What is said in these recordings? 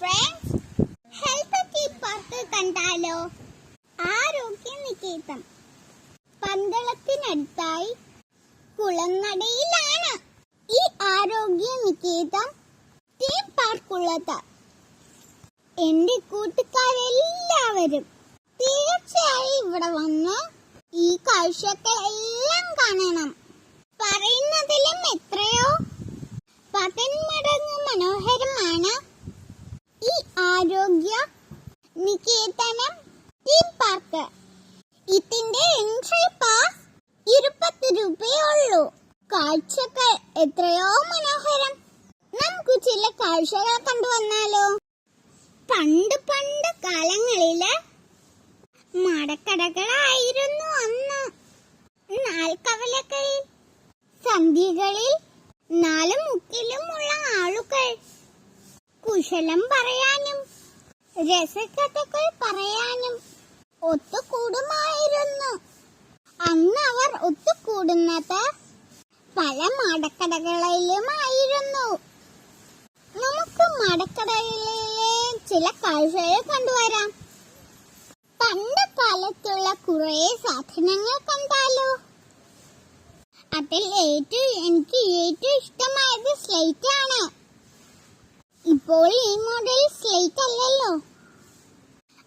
Friends, health theme park കണ്ടാലോ? ആരോഗ്യ നികേതൻ പന്തളത്തിനടുത്തായി കുളനടയിലാണ് ഈ ആരോഗ്യ നികേതൻ തീം പാർക്കുള്ളത്. എന്റെ കൂട്ടുകാരെല്ലാവരും തീർച്ചയായും ഇവിടെ വന്ന് ഈ കാഴ്ചകളെല്ലാം കാണണം. പറയുന്നതിലും എത്രയോ 10 മടങ്ങ് മനോഹരമാണ് ഈ ആരോഗ്യ നികേതനം തീം പാർക്ക്. ഇതിന്റെ എൻട്രി പാസ് 20 രൂപയുള്ളൂ. കാഴ്ചകൾ എത്രയോ മനോഹരം. നമുക്ക് ചില കാഴ്ചകൾ കണ്ടുവന്നാലോ? പണ്ട് കാലങ്ങളില് മടക്കടകളായിരുന്നു അന്ന്. നാൽക്കവലകളിൽ സന്ധികളിൽ 4 മുക്കിലുമുള്ള ആളുകൾ കുശലം പറയാനും രസകഥകൾ പറയാനും ഒത്തുകൂടുമായിരുന്നു. അന്ന് അവർ ഒത്തുകൂടുന്നത് പല മടക്കടകളിലുമായിരുന്നു. നമുക്ക് മടക്കടകളിലെ ചില കാഴ്ചകൾ കണ്ടുവരാം. പണ്ട് കാലത്തുള്ള കുറെ സാധനങ്ങൾ കണ്ടാലോ? അതിൽ എനിക്ക് ഏറ്റവും ഇഷ്ടമായത് സ്ലേറ്റ് ആണ്. ഇപ്പോൾ ഈ മോഡൽ സ്ലേറ്റ് അല്ലല്ലോ.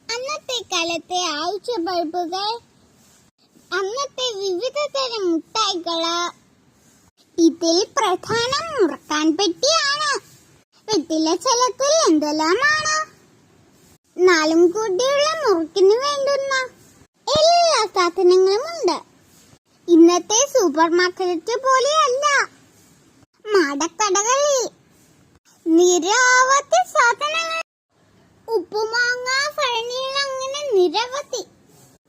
അന്നത്തെ കാലത്തെ ആഴ്ച ബൾബുകൾ, അന്നത്തെ വിവിധ തരം മുട്ടായികള്, ഇതിൽ പ്രധാനം മുറുക്കാൻ പെട്ടിയാണ്. വെറ്റില ചലത്തിൽ എന്തെല്ലാമാണ്. 4 കൂട്ടിയുള്ള മുറുക്കിന് വേണ്ടുന്ന എല്ലാ സാധനങ്ങളും ഉണ്ട്. ഇന്നത്തെ സൂപ്പർ മാർക്കറ്റ് പോലെയല്ല. മടക്കടകളിൽ നിരവധി സാധനങ്ങൾ, ഉപ്പുമാങ്ങ, പഴനീൾ, അങ്ങനെ നിരവധി.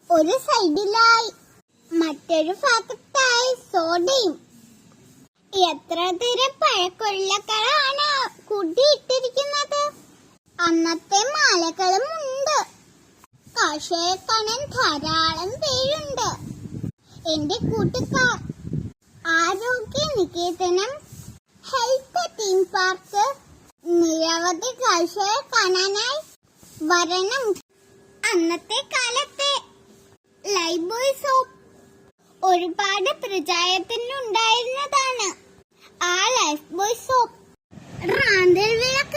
ഒരു സൈഡിലായി മറ്റൊരു ഭാഗത്തായി സോഡയും. എത്ര തരം പഴക്കൊള്ളകളാണ് കൂട്ടിയിട്ടിരിക്കുന്നത്. അന്നത്തെ മാലകളും ഉണ്ട്. കാഴ്ചയെ കാണാൻ ധാരാളം പേരുണ്ട്. എന്റെ കൂട്ടുകാർ, ആരോഗ്യ നികേതനം ഹെൽത്ത് തീം പാർക്ക് നിരവധി കാഴ്ചകൾ കാണാനായി വരണം. അന്നത്തെ കാലത്തെ ലൈഫ്ബോയ് സോപ്പ് ഒരുപാട് പ്രചാരത്തിനുണ്ടായിരുന്നതാണ്. ആ ലൈഫ്ബോയ് സോപ്പ് റാന്തൽ വിളക്ക്